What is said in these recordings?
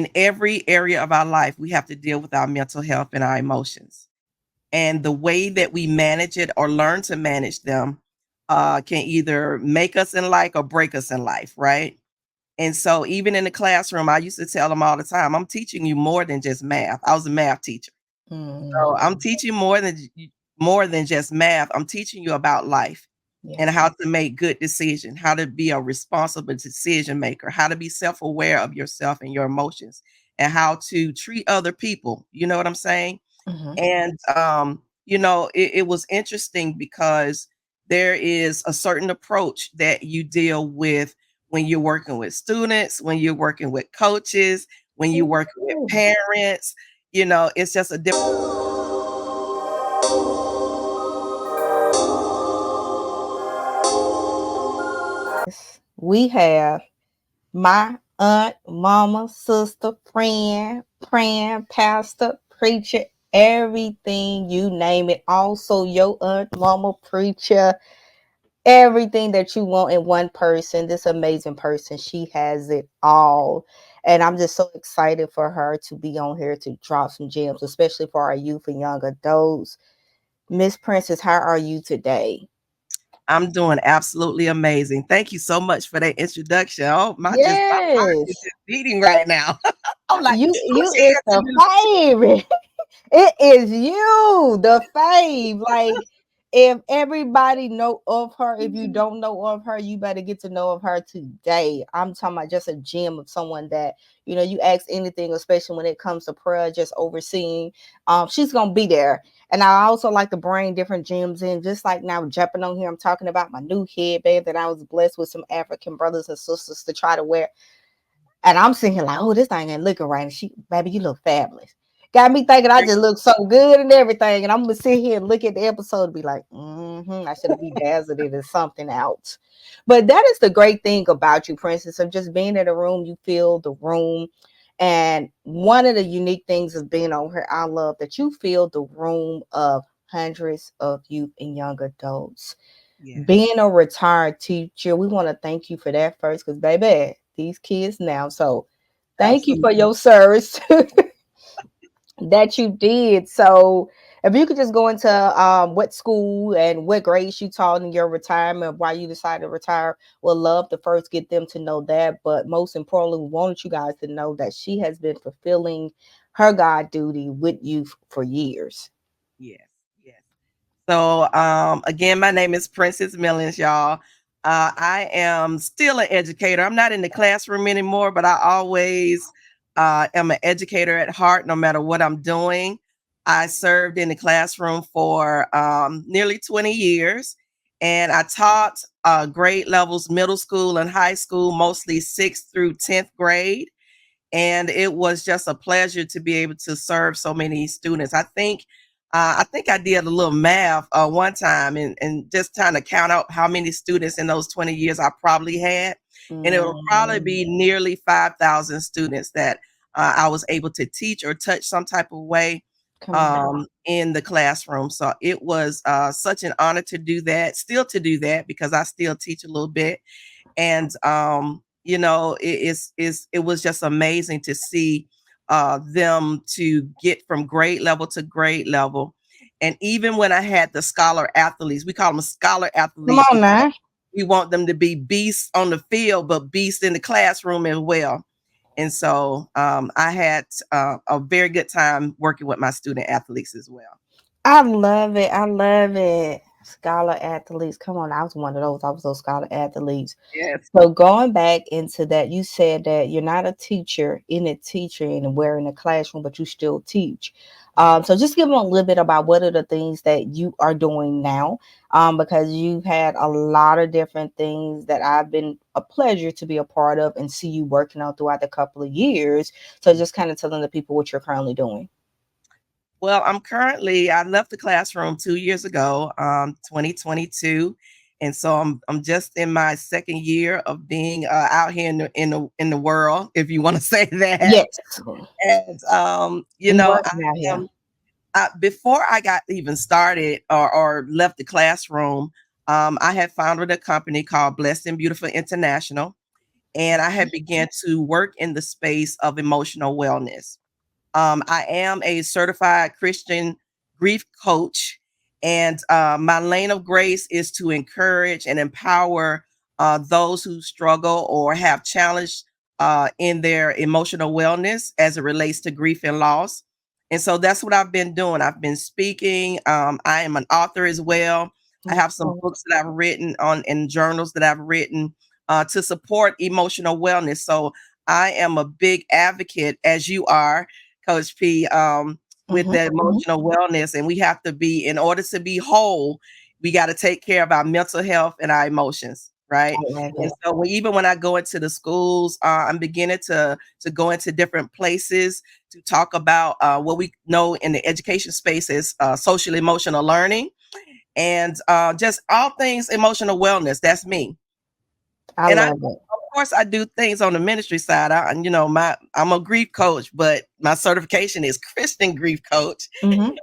in every area of our life, we have to deal with our mental health and our emotions. And the way that we manage it or learn to manage them can either make us in life or break us in life, right? And so, even in the classroom, I used to tell them all the time, I'm teaching you more than just math. I was a math teacher. So I'm Mm, teaching more than just math. I'm teaching you about life and yes. how to make good decisions, how to be a responsible decision maker, how to be self-aware of yourself and your emotions, and how to treat other people. You know what I'm saying? Hmm. And it was interesting because there is a certain approach that you deal with when you're working with students, when you're working with coaches, when you're working with parents. It's just a different. We have my aunt, mama, sister, friend, praying, pastor, preacher, everything you name it. Also, your aunt, mama, preacher, everything that you want in one person. This amazing person, she has it all. And I'm just so excited for her to be on here to drop some gems, especially for our youth and young adults. Miss Princess, how are you today? I'm doing absolutely amazing. Thank you so much for that introduction. Oh, my heart is Yes. just beating right now. I'm like, You who's is here to the do? favorite. It is you, the fave. Like, if everybody know of her, if you don't know of her, you better get to know of her today. I'm talking about just a gem of someone that, you ask anything, especially when it comes to prayer, just overseeing. She's gonna be there. And I also like to bring different gems in, just like now jumping on here. I'm talking about my new headband that I was blessed with some African brothers and sisters to try to wear. And I'm sitting here like, oh, this thing ain't looking right. And she, baby, you look fabulous. Got me thinking I just look so good and everything. And I'm gonna sit here and look at the episode and be like, I should have bedazzled it or something else. But that is the great thing about you, Princess, of just being in a room, you feel the room. And one of the unique things of being on here, I love that you feel the room of hundreds of youth and young adults. Yes, Being a retired teacher, we want to thank you for that first, because baby, these kids now. So thank you for absolutely. your service that you did. So if you could just go into what school and what grades you taught in your retirement, why you decided to retire, we'll love to first get them to know that. But most importantly, we wanted you guys to know that she has been fulfilling her God duty with you for years. Yes, yes. So, again, my name is Princess Millens, y'all. I am still an educator. I'm not in the classroom anymore, but I always am an educator at heart, no matter what I'm doing. I served in the classroom for nearly 20 years, and I taught grade levels, middle school and high school, mostly 6th through 10th grade. And it was just a pleasure to be able to serve so many students. I think I did a little math one time and just trying to count out how many students in those 20 years I probably had. And it will probably Mm, be nearly 5,000 students that I was able to teach or touch some type of way come on. in the classroom. So it was such an honor to do that, still to do that because I still teach a little bit. And it was just amazing to see them to get from grade level to grade level. And even when I had the scholar athletes, we call them scholar Come athletes on because now. we want them to be beasts on the field, but beasts in the classroom as well. And so I had a very good time working with my student athletes as well. I love it. I love it. Scholar athletes. Come on, I was one of those. I was those scholar athletes. Yes. So going back into that, you said that you're not a teacher in a teacher and we're in a classroom, but you still teach. So just give them a little bit about what are the things that you are doing now, because you've had a lot of different things that I've been a pleasure to be a part of and see you working on throughout the couple of years. So just kind of telling the people what you're currently doing. Well, I left the classroom 2 years ago, 2022. And so I'm just in my second year of being out here in the world, if you want to say that. Yes, And we working out I here. am before I got even started or left the classroom, I had founded a company called Blessed and Beautiful International. and I had began to work in the space of emotional wellness. I am a certified Christian grief coach, and my lane of grace is to encourage and empower those who struggle or have challenged in their emotional wellness as it relates to grief and loss. And so that's what I've been doing. I've been speaking. I am an author as well. I have some Okay. books that I've written on and journals that I've written to support emotional wellness. So I am a big advocate, as you are, Coach P, with Mhm, the mhm. emotional wellness. And we have to be, in order to be whole, we got to take care of our mental health and our emotions, right? I love And it. so even when I go into the schools, I'm beginning to go into different places to talk about what we know in the education space is social emotional learning and just all things emotional wellness. That's me. I And love it. of course, I do things on the ministry side. I'm a grief coach, but my certification is Christian grief coach. Mhm.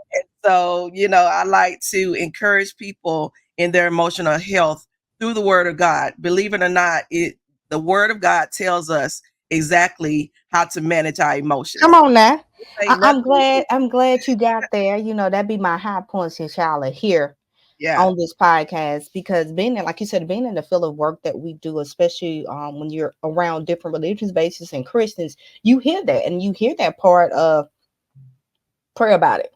So, I like to encourage people in their emotional health through the Word of God. Believe it or not, the Word of God tells us exactly how to manage our Come emotions. on now. It ain't I'm nothing. glad. I'm glad you got there. You know that'd be my high point since y'all are here Yeah, on this podcast because being in, like you said, being in the field of work that we do, especially when you're around different religious bases and Christians, you hear that and you hear that part of pray about it.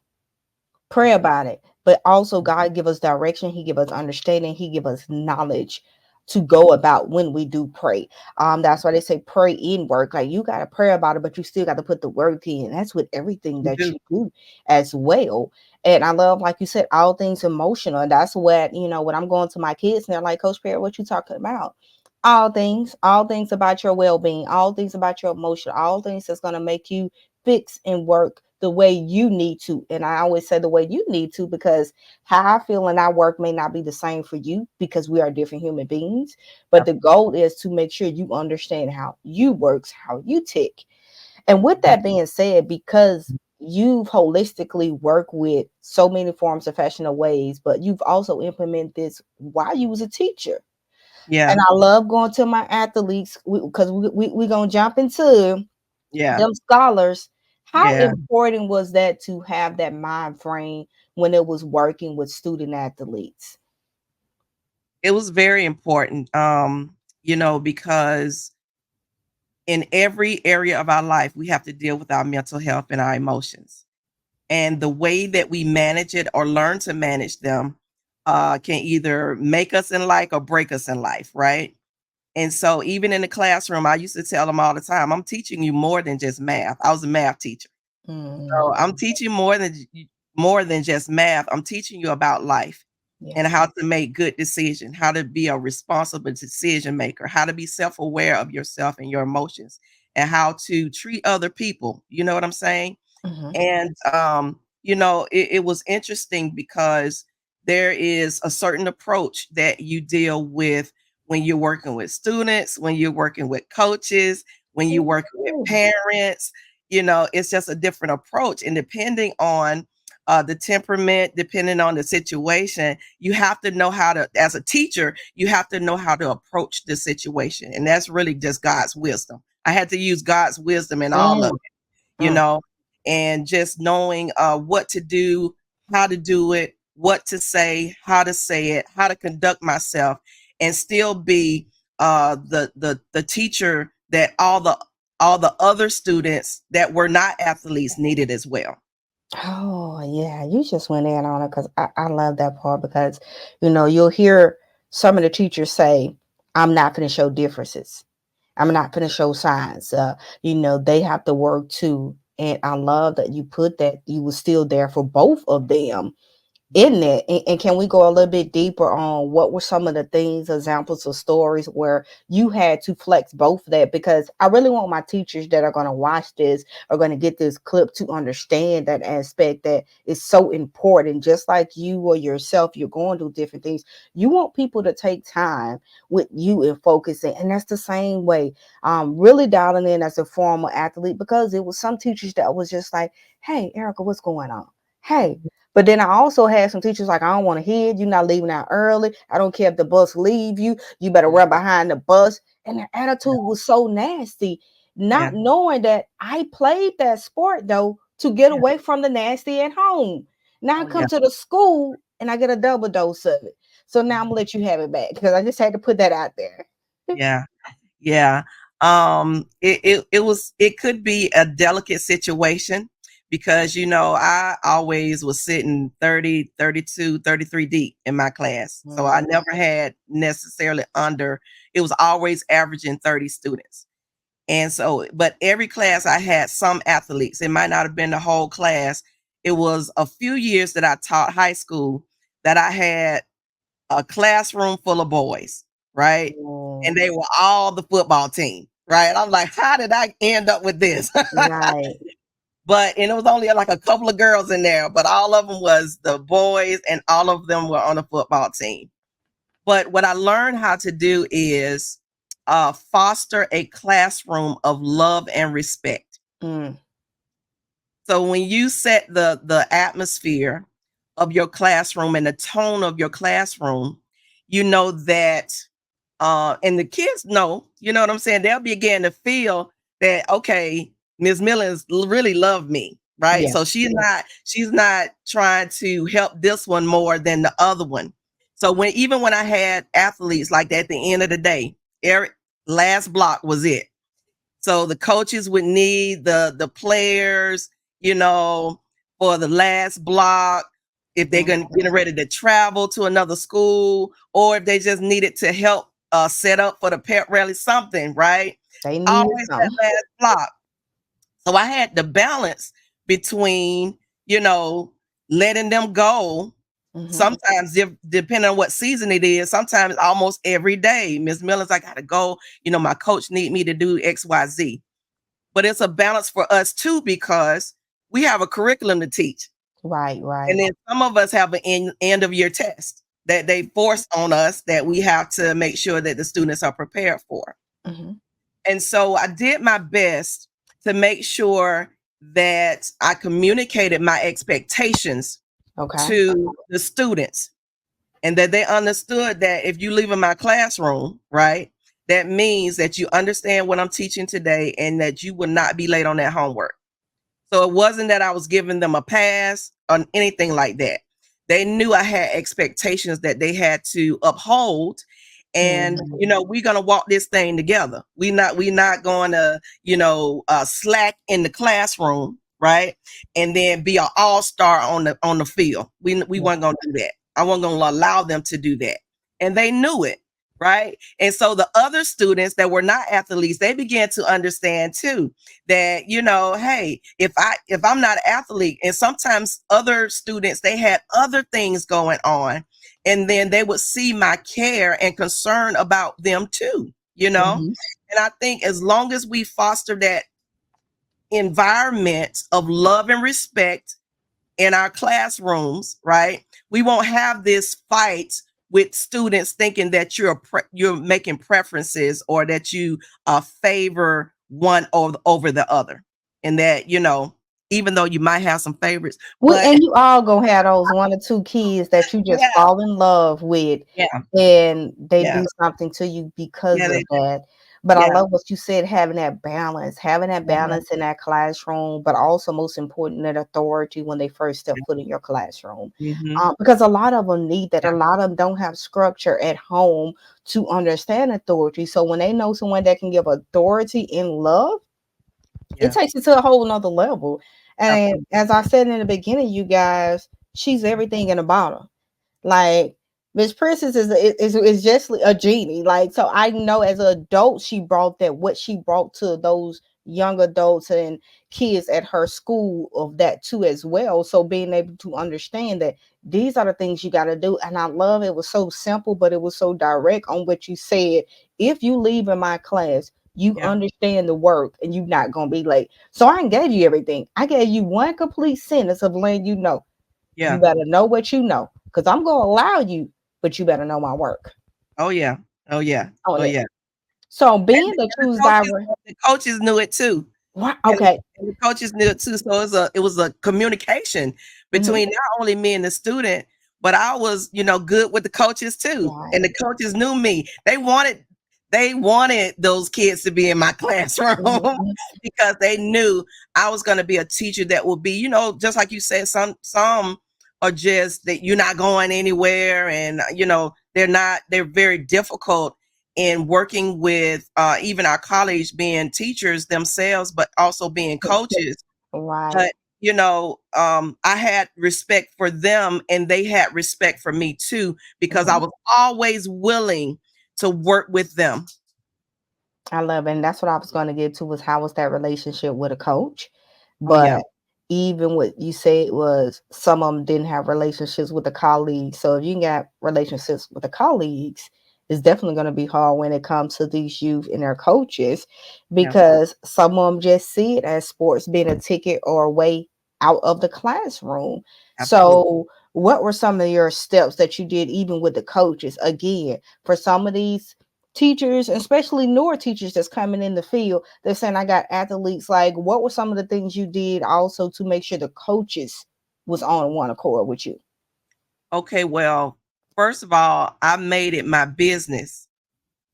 Pray about it, but also God give us direction, he give us understanding, he give us knowledge to go about when we do pray. That's why they say pray in work. Like you got to pray about it, but you still got to put the work in. That's with everything we that do. you do as well. And I love, like you said, all things emotional. And that's what, when I'm going to my kids and they're like, Coach Perry, what you talking about? All things about your well-being, all things about your emotion, all things that's going to make you fix and work the way you need to. And I always say the way you need to because how I feel in our work may not be the same for you because we are different human beings. But the goal is to make sure you understand how you works, how you tick. And with that being said, because you've holistically worked with so many forms of fashionable ways, but you've also implemented this while you was a teacher. And Yeah, I love going to my athletes because we going to jump into yeah, them scholars. How yeah. important was that to have that mind frame when it was working with student athletes? It was very important, because in every area of our life, we have to deal with our mental health and our emotions. And the way that we manage it or learn to manage them can either make us in life or break us in life, right? And so, even in the classroom, I used to tell them all the time, I'm teaching you more than just math. I was a math teacher. So, Mm, I'm teaching more than just math. I'm teaching you about life yeah. and how to make good decisions, how to be a responsible decision maker, how to be self-aware of yourself and your emotions, and how to treat other people. You know what I'm saying? Hmm. And it was interesting because there is a certain approach that you deal with when you're working with students, when you're working with coaches, when you're working with parents. It's just a different approach. And depending on the temperament, depending on the situation, you have to know how to, as a teacher, you have to know how to approach the situation. And that's really just God's wisdom. I had to use God's wisdom in all of Mm, it, you mm. know, and just knowing what to do, how to do it, what to say it, how to conduct myself, and still be the teacher that all the other students that were not athletes needed as well. Oh, yeah. You just went in on it because I love that part because, you'll hear some of the teachers say, I'm not going to show differences. I'm not going to show signs. They have to work too. And I love that you put that you were still there for both of them in it. And can we go a little bit deeper on what were some of the things, examples of stories where you had to flex both of that? Because I really want my teachers that are going to watch this are going to get this clip to understand that aspect that is so important. Just like you or yourself, you're going through different things. You want people to take time with you and focusing. And that's the same way. Really dialing in as a former athlete because it was some teachers that was just like, hey, Erica, what's going on? Hey, But then I also had some teachers like, I don't want to hear it. You're not leaving out early. I don't care if the bus leave you. You better run behind the bus. And their attitude was so nasty, not Yeah. knowing that I played that sport though to get Yeah. away from the nasty at home. Now I Oh yeah. come to the school and I get a double dose of it. So now I'm gonna let you have it back because I just had to put that out there. Yeah. Yeah. It could be a delicate situation because I always was sitting 30, 32, 33 deep in my class. So I Mm, never had necessarily under, it was always averaging 30 students. And so, but every class I had some athletes. It might not have been the whole class. It was a few years that I taught high school that I had a classroom full of boys, right? And mm, they were all the football team, right? I'm like, how did I end up with this? right. And it was only like a couple of girls in there, but all of them was the boys and all of them were on the football team. But what I learned how to do is foster a classroom of love and respect. Mm, So when you set the atmosphere of your classroom and the tone of your classroom, you know that and the kids know, you know what I'm saying? They'll begin to feel that okay, Ms. Millens really love me, right? yeah. So she's not trying to help this one more than the other one. So even when I had athletes like that at the end of the day, Eric last block was it. So the coaches would need the players, you know, for the last block if they're going to Mhm. get ready to travel to another school, or if they just needed to help set up for the pep rally, something, right? They needed Always that some. last block. So I had to balance between, you know, letting them go. Hmm. Sometimes, depending on what season it is, sometimes almost every day, Ms. Millens, I got to go. My coach need me to do X, Y, Z. But it's a balance for us too because we have a curriculum to teach. Right, And right. then some of us have an end of year test that they force on us that we have to make sure that the students are prepared for. Hmm. And so I did my best to make sure that I communicated my expectations Okay. to the students and that they understood that if you leave in my classroom, right, that means that you understand what I'm teaching today and that you will not be late on that homework. So it wasn't that I was giving them a pass or anything like that. They knew I had expectations that they had to uphold. And Hmm. we're gonna walk this thing together. We not gonna slack in the classroom, right? And then be an all star on the field. We Yeah. weren't gonna do that. I wasn't gonna allow them to do that, and they knew it, right? And so the other students that were not athletes, they began to understand too that hey, if I'm not an athlete, and sometimes other students they had other things going on, and then they would see my care and concern about them too. Hmm. And I think as long as we foster that environment of love and respect in our classrooms, right, we won't have this fight with students thinking that you're making preferences or that you favor one over the other, and that even though you might have some favorites, We but and you all gonna have those one or two kids that you just yeah, fall in love with, yeah, and they yeah, do something to you because yeah, of that. But I yeah, love what you said, having that uh-huh, balance in that classroom, but also most important, that authority when they first step foot in your classroom. mm-hmm, Because a lot of them need that. yeah, A lot of them don't have structure at home to understand authority. So when they know someone that can give authority in love, it yeah, takes it to a whole nother level. And absolutely, as I said in the beginning, you guys, she's everything in a bottle. Like Ms.Princess is just a genie. Like, so I know as an adult, she brought that what she brought to those young adults and kids at her school of that too as well. So being able to understand that these are the things you got to do. And I love it was so simple, but it was so direct on what you said. If you leave in my class, you yeah, understand the work and you're not gonna be late. So I gave you everything. I gave you one complete sentence of letting you know. You yeah, better know what you know, because I'm gonna allow you, but you better know my work. oh yeah, oh yeah, Oh oh yeah. yeah. So And being the that and you the was coaches diver, the coaches knew it too. What? and, Okay. and the coaches knew it too. So it was a communication Hmm. between not only me and the student, but I was, good with the coaches too. And Right. the coaches knew me. They wanted those kids to be in my classroom Mhm. because they knew I was going to be a teacher that would be, just like you said, some are just that you're not going anywhere, and they're very difficult in working with even our colleagues being teachers themselves, but also being coaches. Right. But I had respect for them, and they had respect for me too, because I Mhm. was always willing to work with them. I love it. And that's what I was going to get to was how was that relationship with a coach? Oh yeah, But even what you said was some of them didn't have relationships with the colleagues. So if you got relationships with the colleagues, it's definitely going to be hard when it comes to these youth and their coaches yeah, because some of them just see it as sports being a ticket or a way out of the classroom. absolutely. So what were some of your steps that you did even with the coaches? Again, for some of these teachers, especially newer teachers that's coming in the field, they're saying I got athletes. Like, what were some of the things you did also to make sure the coaches was on one accord with you? Okay, well, first of all, I made it my business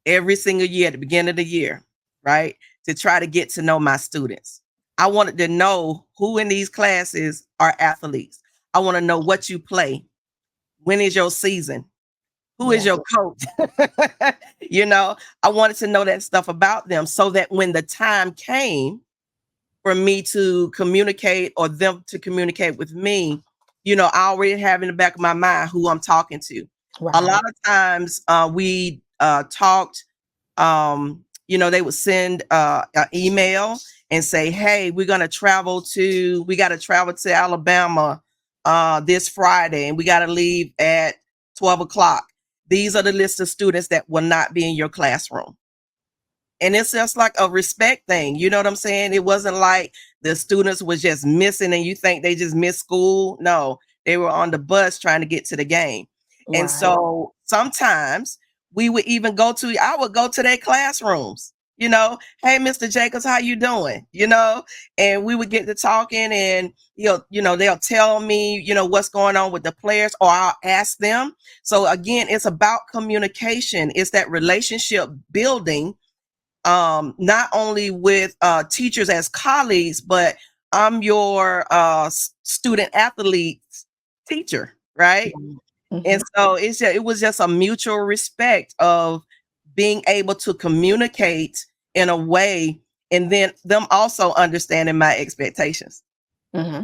every single year at the beginning of the year, right? To try to get to know my students. I wanted to know who in these classes are athletes. I want to know what you play. When is your season? Who is Yeah. your coach? you know, I wanted to know that stuff about them so that when the time came for me to communicate or them to communicate with me, I already have in the back of my mind who I'm talking to. A Right. lot of times we talked, they would send an email and say, hey, we got to travel to Alabama this Friday, and we got to leave at 12 o'clock. These are the list of students that will not be in your classroom. And it's just like a respect thing. You know what I'm saying? It wasn't like the students was just missing and you think they just missed school. No, they were on the bus trying to get to the game. And Right. so sometimes I would go to their classrooms, hey, Mr. Jacobs, how you doing? And we would get to talking, and they'll tell me, what's going on with the players, or I'll ask them. So again, it's about communication. It's that relationship building, not only with teachers as colleagues, but I'm your student athlete teacher, right? And Hmm. so it was just a mutual respect of being able to communicate in a way, and then them also understanding my expectations. Hmm.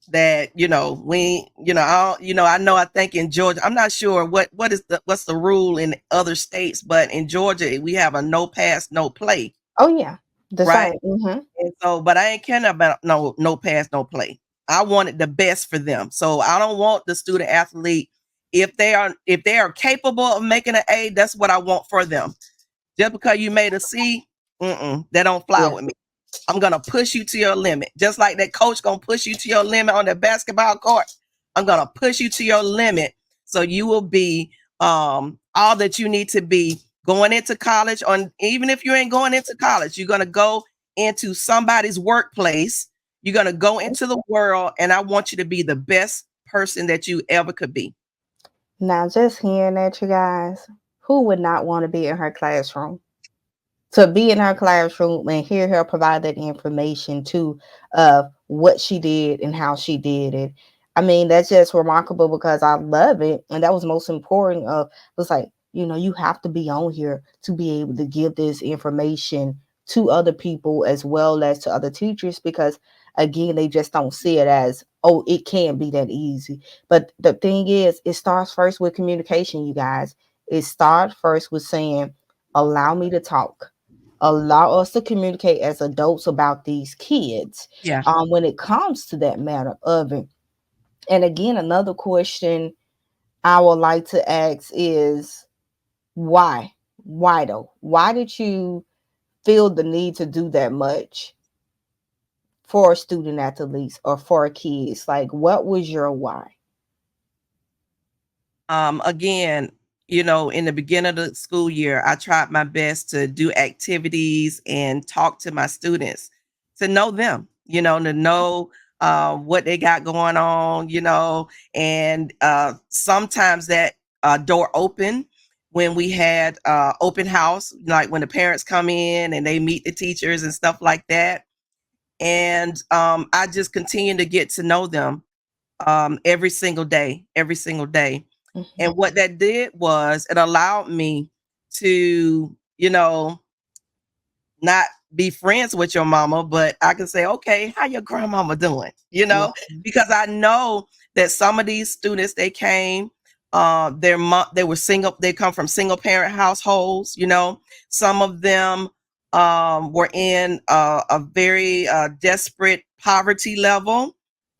That we I know, I think in Georgia, I'm not sure what's the rule in other states, but in Georgia we have a no pass no play, Oh yeah, the right? same. Hmm. And so, but I ain't caring about no pass, no play. I wanted the best for them. So I don't want the student athlete, if they are capable of making an A, that's what I want for them. Just because you made a C, that don't fly Yeah. with me. I'm gonna push you to your limit. Just like that coach gonna push you to your limit on the basketball court. I'm gonna push you to your limit so you will be all that you need to be going into college. On Even if you ain't going into college, you're gonna go into somebody's workplace. You're gonna go into the world, and I want you to be the best person that you ever could be. Now, just hearing that, you guys, who would not want to be in her classroom? To be in her classroom and hear her provide that information too of what she did and how she did it. I mean, that's just remarkable because I love it. And that was most important of was like, you have to be on here to be able to give this information to other people as well as to other teachers because again, they just don't see it as, oh, it can't be that easy. But the thing is, it starts first with communication, you guys. It starts first with saying, allow me to talk, allow us to communicate as adults about these kids Yeah. when it comes to that matter of it. And again, another question I would like to ask is why? Why though? Why did you feel the need to do that much for student athletes or for kids? Like, what was your why? Again, in the beginning of the school year, I tried my best to do activities and talk to my students. to know them, to know what they got going on, and sometimes that door open when we had open house, like when the parents come in and they meet the teachers and stuff like that. And I just continue to get to know them every single day, every single day. Mhm. And what that did was it allowed me to, not be friends with your mama, but I can say, okay, how your grandmama doing? Yeah. Because I know that some of these students they came, they were single, they come from single parent households. Some of them were in a very desperate poverty level.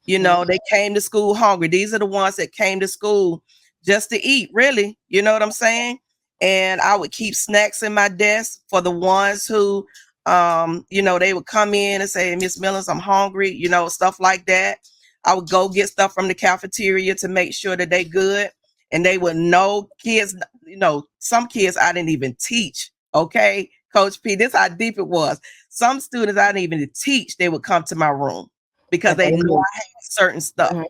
Mhm. They came to school hungry. These are the ones that came to school just to eat, really. You know what I'm saying? And I would keep snacks in my desk for the ones who, they would come in and say, Miss Millens, I'm hungry, stuff like that. I would go get stuff from the cafeteria to make sure that they good. And they would know kids, some kids I didn't even teach. Okay, Coach P, this how deep it was. Some students I didn't even teach, they would come to my room because That they they know knew. I had certain stuff. Mhm.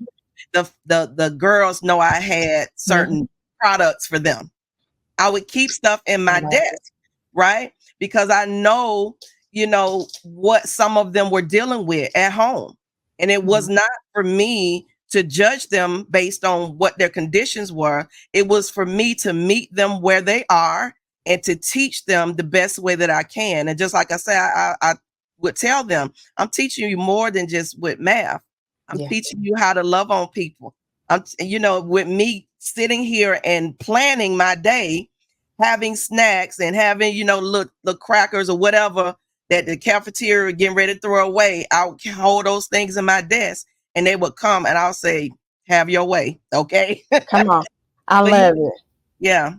The girls know I had Mhm. certain products for them. I would keep stuff in I my love desk, it. right? Because I know, what some of them were dealing with at home. And it was Mhm. not for me to judge them based on what their conditions were. It was for me to meet them where they are and to teach them the best way that I can. And just like I said, I would tell them, I'm teaching you more than just with math. I'm Yeah. teaching you how to love on people. With me sitting here and planning my day, having snacks and having, little crackers or whatever that the cafeteria getting ready to throw away, I'll hold those things in my desk and they would come and I'll say, have your way. Okay. Come on. I But yeah, love it. yeah,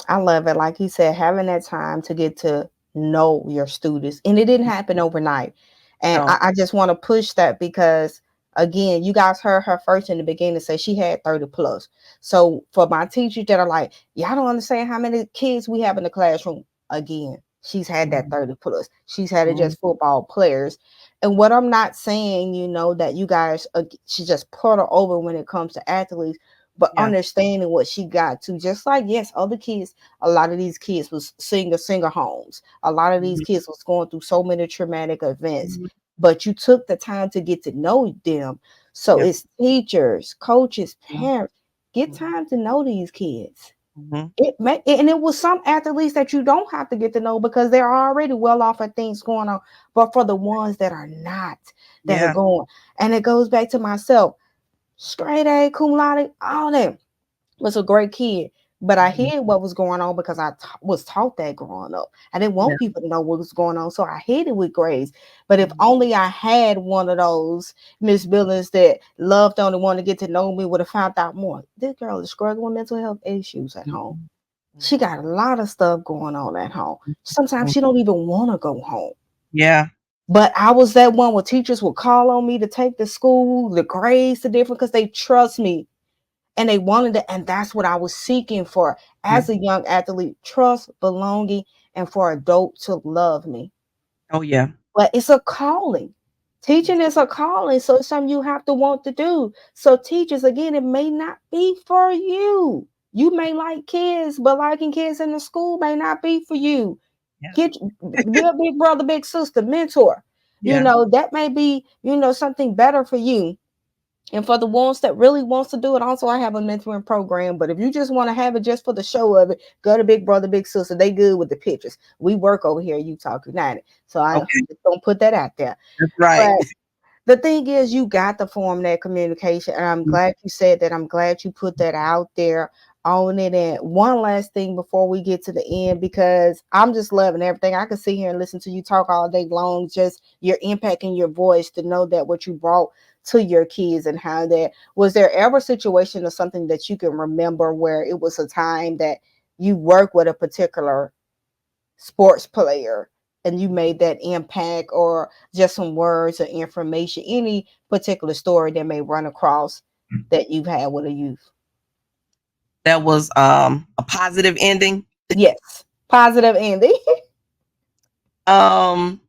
I love it. Like you said, having that time to get to know your students. And it didn't happen overnight. And no. I just want to push that because, again, you guys heard her first in the beginning say she had 30 plus. So for my teachers that are like, y'all don't understand how many kids we have in the classroom, again, she's had that Mhm, 30 plus. She's had it mhm, just football players. And what I'm not saying, that you guys should just put her over when it comes to athletes, but yeah. understanding what she got to, just like, yes, other kids, a lot of these kids was single homes, a lot of these Mhm, kids was going through so many traumatic events, mhm, but you took the time to get to know them. So yeah. it's teachers, coaches, Mhm, parents, get mhm, time to know these kids. mhm. And it was some athletes that you don't have to get to know because they're already well off of things going on, but for the ones that are not, that are Yeah. going, and it goes back to myself, straight A, cum laude, all that, was a great kid. But I Mhm, hid what was going on because was taught that growing up. I didn't yeah. want people to know what was going on, so I hid it with grades. But if Mhm, only I had one of those Miss Billings that loved on and wanted to get to know me, would have found out more. This girl is struggling with mental health issues at home. mhm, She mhm, got a lot of stuff going on at home. Sometimes mhm. she don't even want to go home. Yeah. But I was that one where teachers would call on me to take the school, the grades, the different, because they trust me and they wanted it, and that's what I was seeking for Yeah. as a young athlete: trust, belonging, and for adults to love me. Oh yeah. But it's a calling. Yes. Teaching is a calling, so it's something you have to want to do. So teachers, again, it may not be for you. You may like kids, but liking kids in the school may not be for you. Yeah. Get Be a big brother, big sister, mentor. Yeah. That may be, something better for you. And for the ones that really wants to do it, also I have a mentoring program. But if you just want to have it just for the show of it, go to Big Brother, Big Sister. They good with the pictures. We work over here at Utah United. So I Okay. just don't put that out there. That's right. But the thing is, you got to form that communication. And I'm Mhm, glad you said that. I'm glad you put that out there on it. And one last thing before we get to the end, because I'm just loving everything. I can sit here and listen to you talk all day long, just your impact and your voice, to know that what you brought to your kids and how that was. There ever a situation or something that you can remember where it was a time that you worked with a particular sports player and you made that impact, or just some words or information, any particular story that may run across that you've had with a youth? that was a positive ending. Yes, positive ending. Um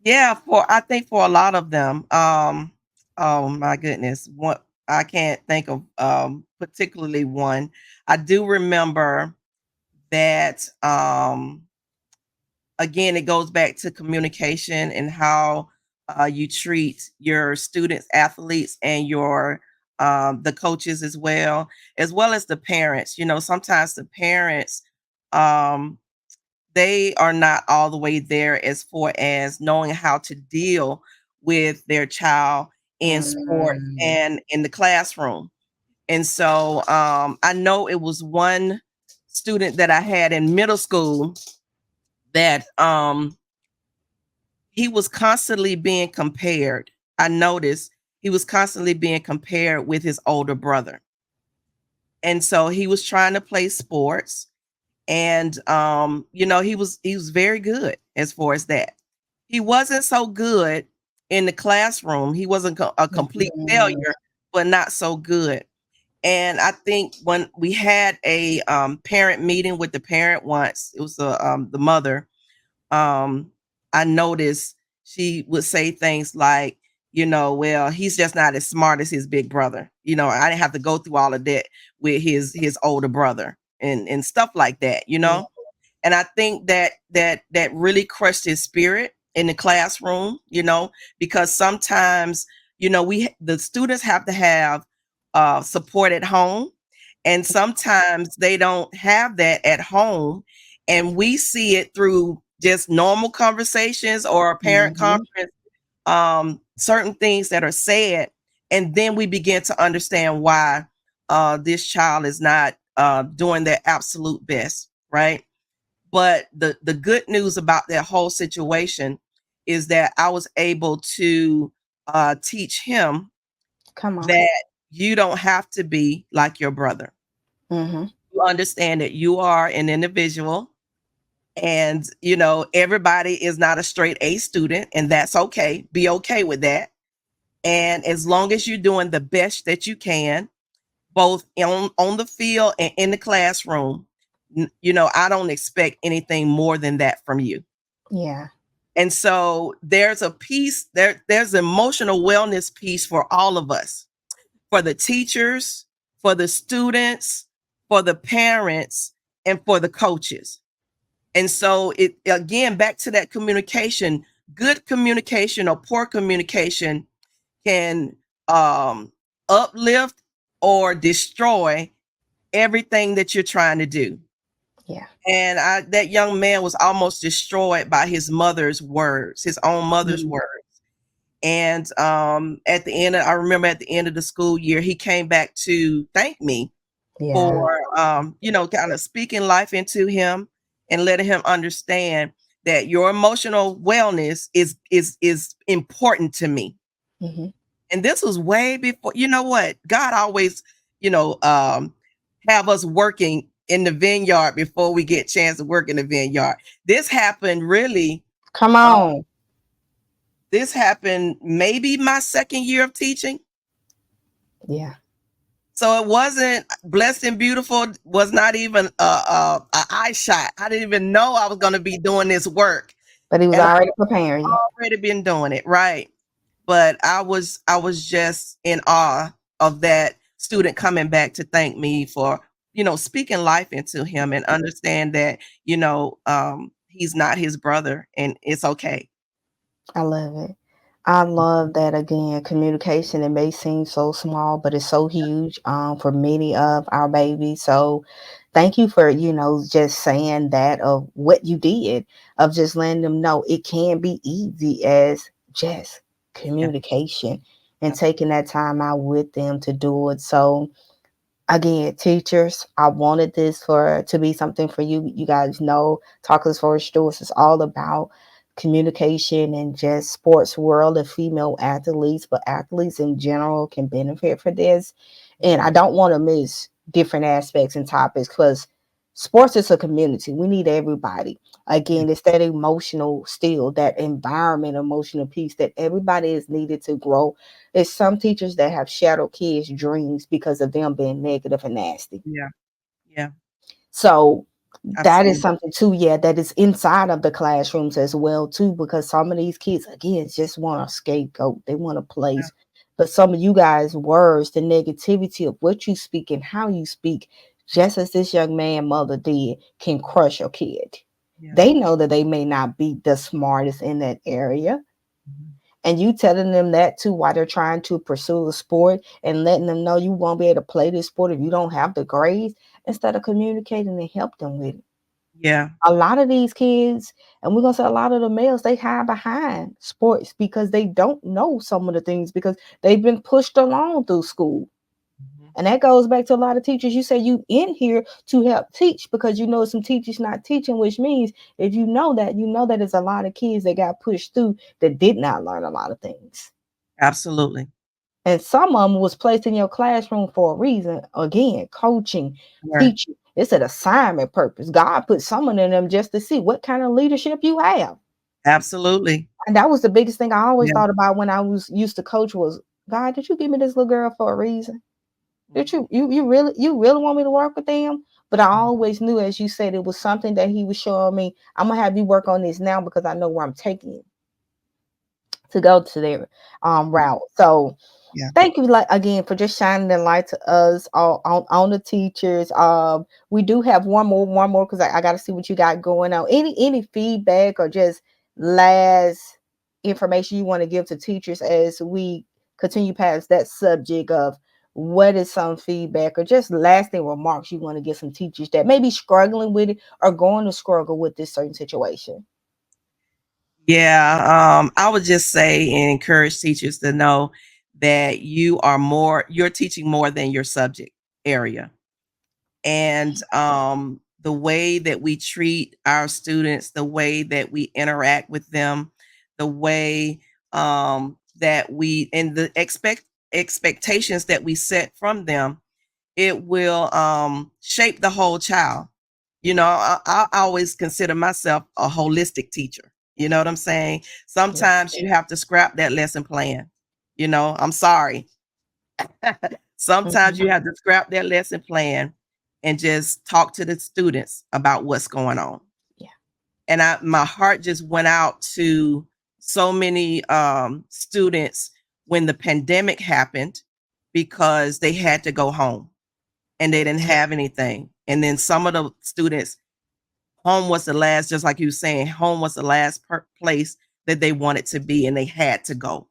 Yeah, for I think for a lot of them, oh my goodness, what I can't think of particularly one. I do remember that again it goes back to communication and how you treat your students, athletes, and your the coaches as well as the parents. You know, sometimes the parents um they are not all the way there as far as knowing how to deal with their child in sports Mm, and in the classroom. And so I know it was one student that I had in middle school that he was constantly being compared. I noticed he was constantly being compared with his older brother. And so he was trying to play sports and you know he was very good as far as that. He wasn't so good in the classroom. He wasn't a complete mhm, failure, but not so good. And I think when we had a parent meeting with the parent once, it was the mother. Um, I noticed she would say things like, you know, well, he's just not as smart as his big brother. You know, I didn't have to go through all of that with his older brother and stuff like that. You mm, know, and I think that really crushed his spirit in the classroom, you know, because sometimes, you know, the students have to have support at home, and sometimes they don't have that at home, and we see it through just normal conversations or a parent mhm. conference, certain things that are said, and then we begin to understand why this child is not doing their absolute best, right? But the good news about that whole situation is that I was able to teach him Come on. that you don't have to be like your brother. Mhm. You understand that you are an individual, and you know everybody is not a straight A student, and that's okay. Be okay with that. And as long as you're doing the best that you can, both on the field and in the classroom, you know, I don't expect anything more than that from you. Yeah. And so there's a piece there's emotional wellness piece for all of us, for the teachers, for the students, for the parents, and for the coaches. And so it again back to that communication, good communication or poor communication can um uplift or destroy everything that you're trying to do. Yeah. And that young man was almost destroyed by his mother's words, his own mother's Mhm. words. And at the end, I remember at the end of the school year, he came back to thank me Yeah. for, you know, kind of speaking life into him and letting him understand that your emotional wellness is important to me. Mhm. And this was way before, you know what? God always, you know, have us working in the vineyard before we get a chance to work in the vineyard. This happened really, Come uh, on. this happened maybe my second year of teaching. Yeah. So it wasn't blessed and beautiful, was not even a eye shot. I didn't even know I was going to be doing this work. But he was And already preparing I you. already been doing it, right? But I was just in awe of that student coming back to thank me for, you know, speaking life into him and understand that, you know, he's not his brother and it's okay. I love it. I love that again. Communication, it may seem so small, but it's so huge for many of our babies. So thank you for, just saying that of what you did, of just letting them know it can be easy as just Yeah. communication and Yeah. taking that time out with them to do it. So again, teachers, I wanted this for to be something for you. You guys know Talkers for Stores is all about communication and just sports world of female athletes, but athletes in general can benefit for this. And I don't want to miss different aspects and topics because sports is a community. We need everybody. Yeah. Again, it's that emotional still, that environment, emotional piece that everybody is needed to grow. It's some teachers that have shattered kids' dreams because of them being negative and nasty. Yeah. Yeah. So That is Absolutely. something too, yeah, that is inside of the classrooms as well too, because some of these kids again just want a scapegoat. They want a Yeah. place. But some of you guys' words, the negativity of what you speak and how you speak, just as this young man mother did, can crush your kid. Yeah. They know that they may not be the smartest in that area. Mhm. And you telling them that too while they're trying to pursue a sport and letting them know you won't be able to play this sport if you don't have the grades, instead of communicating and help them with it. Yeah. A lot of these kids, and we're gonna say a lot of the males, they hide behind sports because they don't know some of the things because they've been pushed along through school. Mhm. And that goes back to a lot of teachers. You say you in here to help teach because you know some teachers not teaching, which means if you know that there's a lot of kids that got pushed through that did not learn a lot of things. Absolutely. And some of them was placed in your classroom for a reason. Again, coaching, Right. teaching. It's an assignment purpose. God put someone in them just to see what kind of leadership you have. Absolutely. And that was the biggest thing I always Yeah. thought about when I was used to coach was, God, did you give me this little girl for a reason? Did Mhm. you really want me to work with them? But I always knew, as you said, it was something that he was showing me. I'm gonna have you work on this now because I know where I'm taking you to go to their route. So Yeah. thank you like again for just shining the light to us on the teachers. We do have one more because I got to see what you got going on. Any feedback or just last information you want to give to teachers as we continue past that subject of what is some feedback or just lasting remarks you want to give some teachers that may be struggling with it or going to struggle with this certain situation. Yeah. I would just say and encourage teachers to know that you're teaching more than your subject area. And the way that we treat our students, the way that we interact with them, the way that we and the expectations that we set from them, it will shape the whole child. I always consider myself a holistic teacher. You know what I'm saying? Yeah. Sometimes you have to scrap that lesson plan. I'm sorry. Sometimes Mhm. you have to scrap that lesson plan and just talk to the students about what's going on. Yeah. And my heart just went out to so many students when the pandemic happened because they had to go home and they didn't have anything. And then some of the students, home was the last, just like you were saying, home was the last place that they wanted to be and they had to go.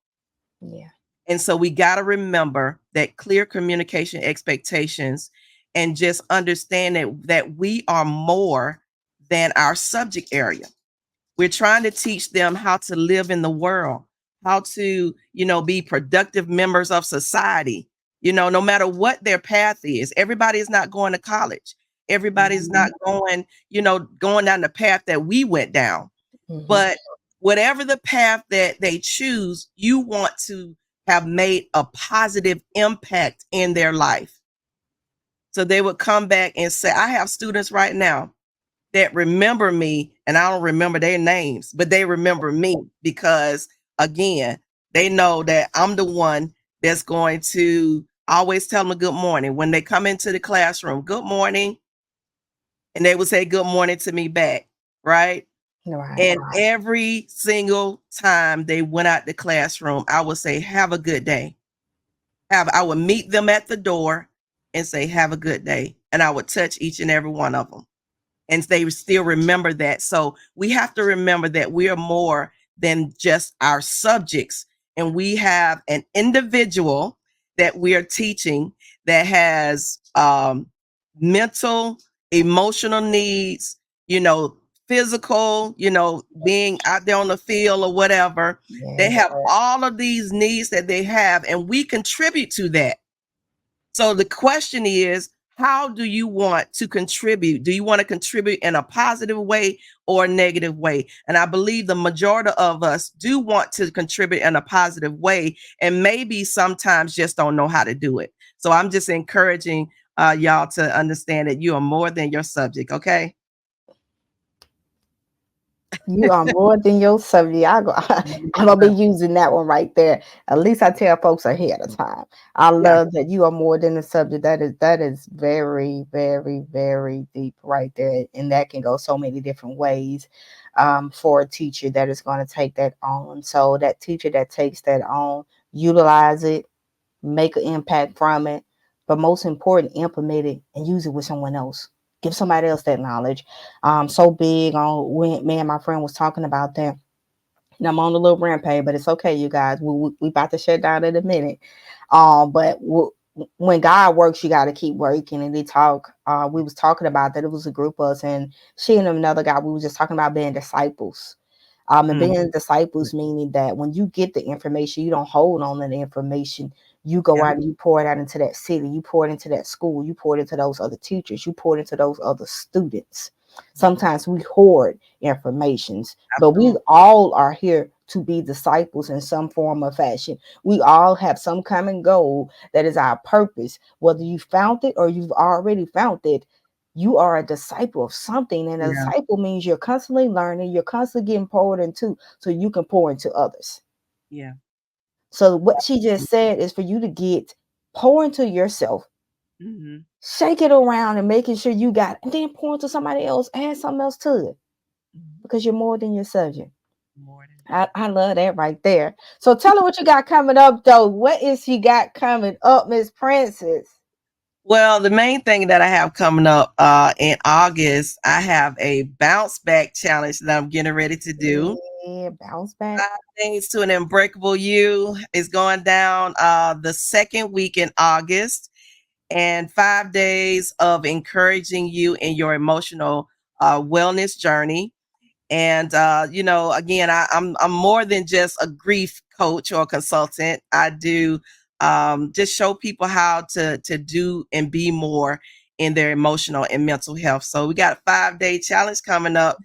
Yeah. And so we got to remember that clear communication expectations and just understand that we are more than our subject area. We're trying to teach them how to live in the world, how to, be productive members of society. No matter what their path is, everybody is not going to college. Everybody's not Mhm. going down the path that we went down. Mhm. But whatever the path that they choose, you want to have made a positive impact in their life. So they would come back and say, I have students right now that remember me, and I don't remember their names, but they remember me because, again, they know that I'm the one that's going to always tell them a good morning. When they come into the classroom, good morning, and they would say good morning to me back, right? Right. And every single time they went out the classroom, I would say, have a good day. I would meet them at the door and say, have a good day. And I would touch each and every one of them. And they still remember that. So we have to remember that we are more than just our subjects. And we have an individual that we are teaching that has mental, emotional needs, you know, physical, being out there on the field or whatever. They Yes. have all of these needs that they have, and we contribute to that. So the question is, how do you want to contribute? Do you want to contribute in a positive way or a negative way? And I believe the majority of us do want to contribute in a positive way, and maybe sometimes just don't know how to do it. So I'm just encouraging y'all to understand that you are more than your subject. Okay. You are more than your subject. I'm gonna be using that one right there. At least I tell folks ahead of time. I Yeah, love that you are more than a subject. That is very, very, very deep right there, and that can go so many different ways. For a teacher that is going to take that on. So that teacher that takes that on, utilize it, make an impact from it, but most important, implement it and use it with someone else. Give somebody else that knowledge. So big on when me and my friend was talking about that. And I'm on a little rampage, but it's okay, you guys. We about to shut down in a minute. But when God works, you got to keep working. And they talk. We was talking about that. It was a group of us, and she and another guy. We was just talking about being disciples. And mm, being disciples meaning that when you get the information, you don't hold on to the information. You go yeah, out and you pour it out into that city. You pour it into that school. You pour it into those other teachers. You pour it into those other students. mhm, Sometimes we hoard informations, but we absolutely. all are here to be disciples in some form or fashion. We all have some common goal that is our purpose. Whether you found it or you've already found it, you are a disciple of something. And a Yeah, disciple means you're constantly learning, you're constantly getting poured into so you can pour into others. yeah, So what she just said is for you to get pour into yourself, mhm, shake it around and making sure you got it, and then pour into somebody else, add something else to it mhm. because you're more than your subject. More than I love that right there. So tell her what you got coming up though. What is she got coming up, Miss Princess? well, the main thing that I have coming up in August, I have a bounce back challenge that I'm getting ready to do. Yeah, bounce back. 5 days to an unbreakable you is going down the second week in August, and 5 days of encouraging you in your emotional wellness journey. And again, I'm more than just a grief coach or consultant. I do just show people how to do and be more in their emotional and mental health. So we got a 5 day challenge coming up,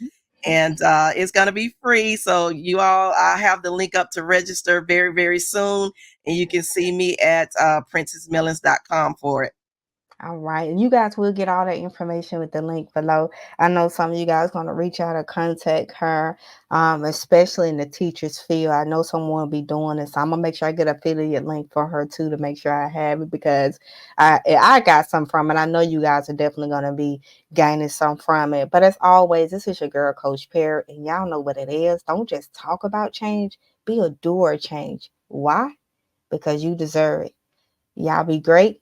and it's going to be free. So you all, I have the link up to register very, very soon, and you can see me at princessmillens.com for it. All right. And you guys will get all that information with the link below. I know some of you guys going to reach out or contact her, especially in the teacher's field. I know someone will be doing this. I'm going to make sure I get an affiliate link for her too to make sure I have it because I got some from it. I know you guys are definitely going to be gaining some from it. But as always, this is your girl, Coach Perry, and y'all know what it is. Don't just talk about change, be a doer of change. Why? Because you deserve it. Y'all be great.